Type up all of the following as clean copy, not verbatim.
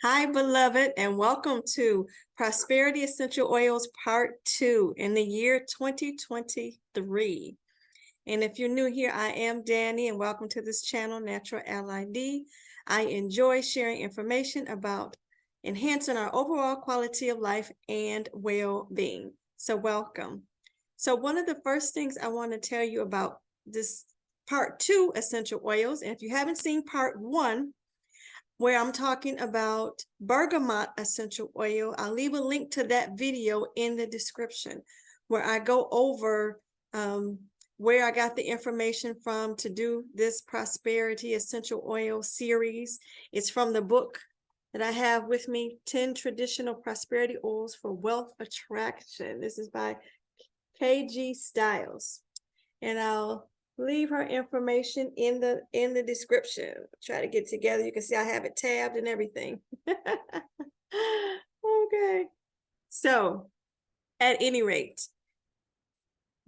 Hi, beloved, and welcome to Prosperity Essential Oils Part 2 in the year 2023. And if you're new here, I am Danny, and welcome to this channel, Natural LID. I enjoy sharing information about enhancing our overall quality of life and well-being. So welcome. So one of the first things I want to tell you about this Part 2 essential oils, and if you haven't seen Part 1, where I'm talking about bergamot essential oil, I'll leave a link to that video in the description where I go over where I got the information from to do this prosperity essential oil series. It's from the book that I have with me, 10 Traditional Prosperity Oils for Wealth Attraction. This is by KG Styles. And I'll leave her information in the description. Try to get together. You can see I have it tabbed and everything. Okay. So at any rate,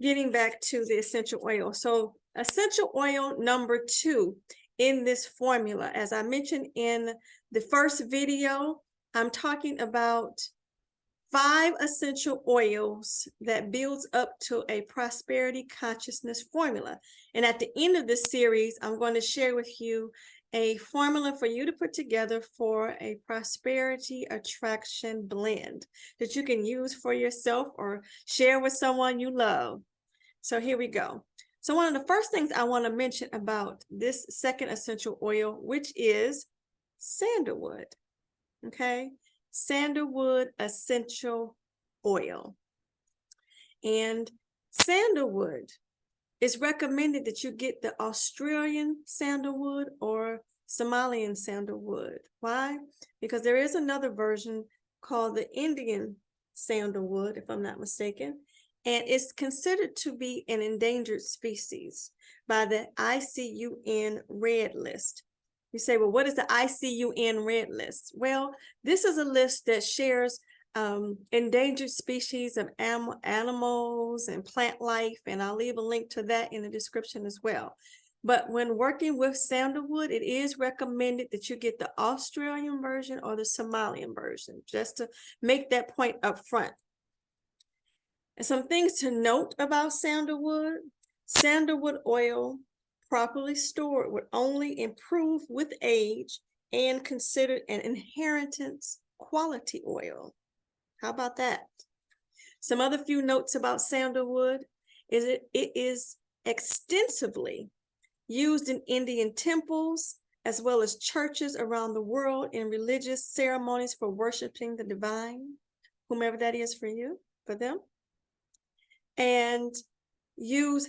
getting back to the essential oil. So essential oil number 2 in this formula, as I mentioned in the first video, I'm talking about 5 essential oils that builds up to a prosperity consciousness formula. And at the end of this series, I'm going to share with you a formula for you to put together for a prosperity attraction blend that you can use for yourself or share with someone you love. So here we go. So one of the first things I want to mention about this second essential oil, which is sandalwood. Okay. Sandalwood essential oil. And sandalwood is recommended that you get the Australian sandalwood or Somalian sandalwood. Why? Because there is another version called the Indian sandalwood, if I'm not mistaken, and it's considered to be an endangered species by the ICUN Red List. You say, well, what is the ICUN Red List? Well, this is a list that shares endangered species of animals and plant life, and I'll leave a link to that in the description as well. But when working with sandalwood, it is recommended that you get the Australian version or the Somalian version, just to make that point up front. And some things to note about sandalwood. Sandalwood oil, properly stored, would only improve with age and considered an inheritance quality oil. How about that? Some other few notes about sandalwood is it is extensively used in Indian temples as well as churches around the world in religious ceremonies for worshiping the divine, whomever that is for you, for them. And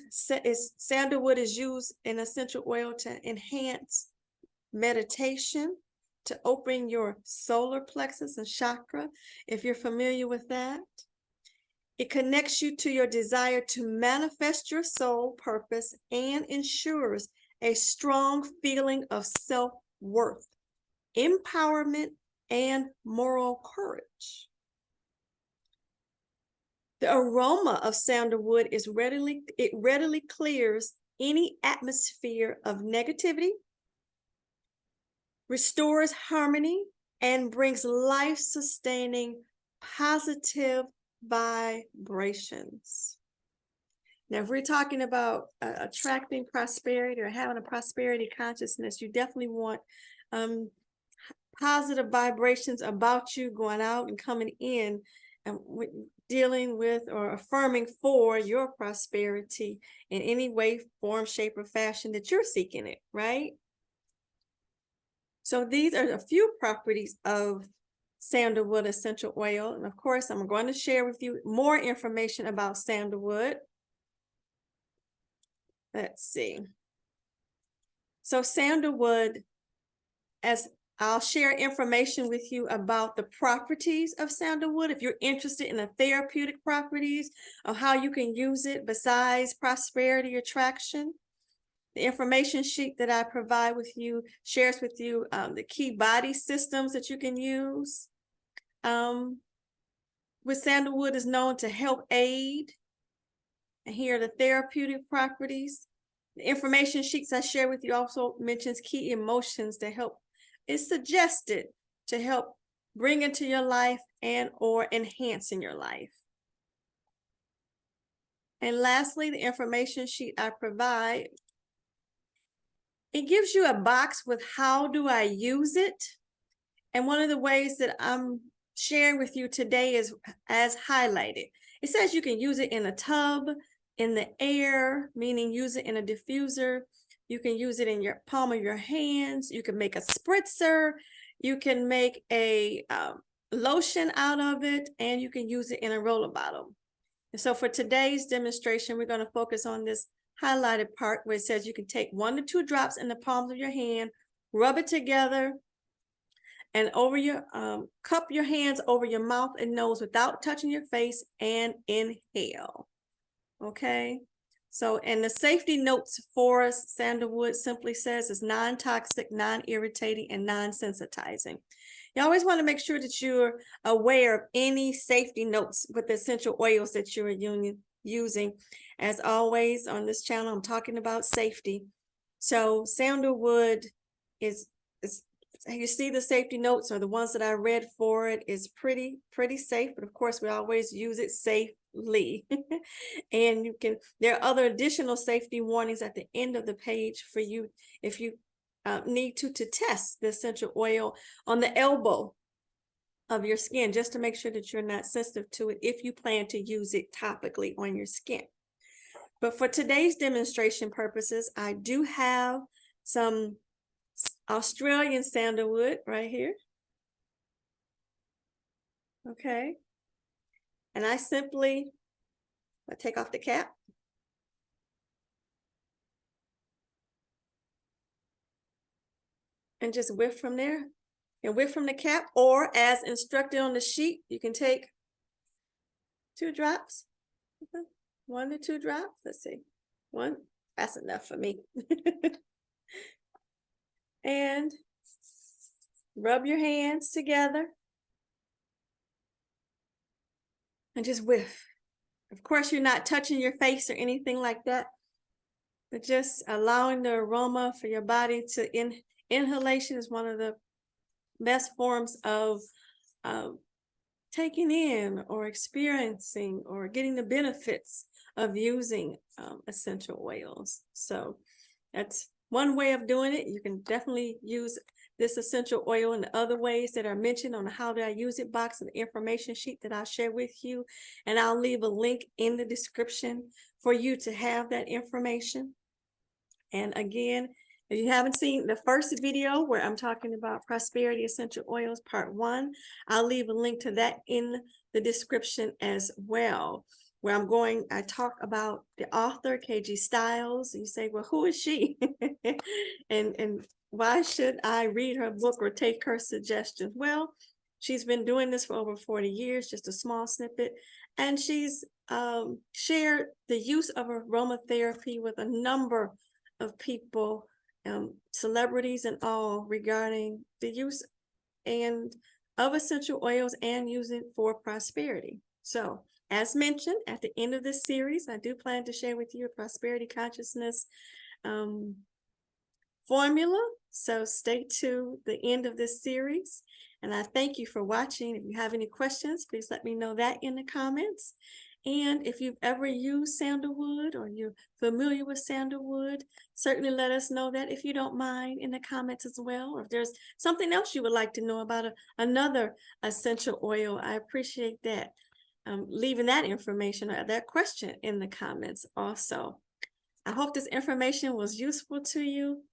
sandalwood is used in essential oil to enhance meditation, to open your solar plexus and chakra, if you're familiar with that. It connects you to your desire to manifest your soul purpose and ensures a strong feeling of self-worth, empowerment, and moral courage. The aroma of sandalwood is readily clears any atmosphere of negativity, restores harmony, and brings life-sustaining positive vibrations. Now, if we're talking about attracting prosperity or having a prosperity consciousness, you definitely want positive vibrations about you going out and coming in and dealing with or affirming for your prosperity in any way, form, shape, or fashion that you're seeking it, right? So these are a few properties of sandalwood essential oil. And of course, I'm going to share with you more information about sandalwood. Let's see. So sandalwood, as I'll share information with you about the properties of sandalwood if you're interested in the therapeutic properties of how you can use it besides prosperity attraction. The information sheet that I provide with you shares with you the key body systems that you can use. With sandalwood is known to help aid. And here are the therapeutic properties. The information sheets I share with you also mentions key emotions to help. It's suggested to help bring into your life and or enhance in your life. And lastly, the information sheet I provide, it gives you a box with how do I use it. And one of the ways that I'm sharing with you today is as highlighted. It says you can use it in a tub, in the air, meaning use it in a diffuser. You can use it in your palm of your hands. You can make a spritzer. You can make a lotion out of it, and you can use it in a roller bottle. And so for today's demonstration, we're going to focus on this highlighted part where it says you can take 1 to 2 drops in the palms of your hand, rub it together, and over your cup your hands over your mouth and nose without touching your face, and inhale. Okay, so and the safety notes for us, Sandalwood simply says is non-toxic, non-irritating, and non-sensitizing. You always want to make sure that you're aware of any safety notes with the essential oils that you're using. As always on this channel, I'm talking about safety. So Sandalwood is you see the safety notes are the ones that I read for it is pretty safe, but of course we always use it safely. And you can, there are other additional safety warnings at the end of the page for you if you need to test the essential oil on the elbow of your skin, just to make sure that you're not sensitive to it if you plan to use it topically on your skin. But for today's demonstration purposes, I do have some Australian sandalwood right here. Okay. And I take off the cap. And just whiff from there. And whiff from the cap, or as instructed on the sheet, you can take 2 drops. 1 to 2 drops. Let's see. 1. That's enough for me. And rub your hands together. And just whiff. Of course, you're not touching your face or anything like that, but just allowing the aroma for your body to inhalation is one of the best forms of taking in or experiencing or getting the benefits of using essential oils. So that's one way of doing it. You can definitely use this essential oil in the other ways that are mentioned on the how do I use it box and the information sheet that I'll share with you. And I'll leave a link in the description for you to have that information. And again, if you haven't seen the first video where I'm talking about prosperity essential oils part 1, I'll leave a link to that in the description as well, where I talk about the author, KG Styles. You say, well, who is she? and why should I read her book or take her suggestions? Well, she's been doing this for over 40 years, just a small snippet. And she's shared the use of aromatherapy with a number of people, celebrities and all, regarding the use of essential oils and using for prosperity. So as mentioned, at the end of this series, I do plan to share with you a prosperity consciousness formula. So stay to the end of this series. And I thank you for watching. If you have any questions, please let me know that in the comments. And if you've ever used sandalwood or you're familiar with sandalwood, certainly let us know that, if you don't mind, in the comments as well. Or if there's something else you would like to know about another essential oil, I appreciate that. Leaving that information or that question in the comments also. I hope this information was useful to you.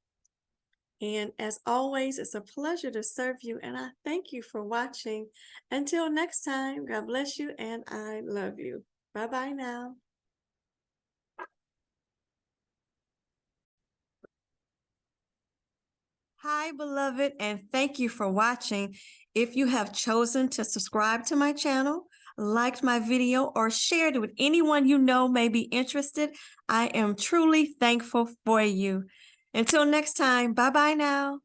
And as always, it's a pleasure to serve you. And I thank you for watching. Until next time, God bless you and I love you. Bye-bye now. Hi, beloved, and thank you for watching. If you have chosen to subscribe to my channel, liked my video, or shared it with anyone you know may be interested, I am truly thankful for you. Until next time, bye-bye now.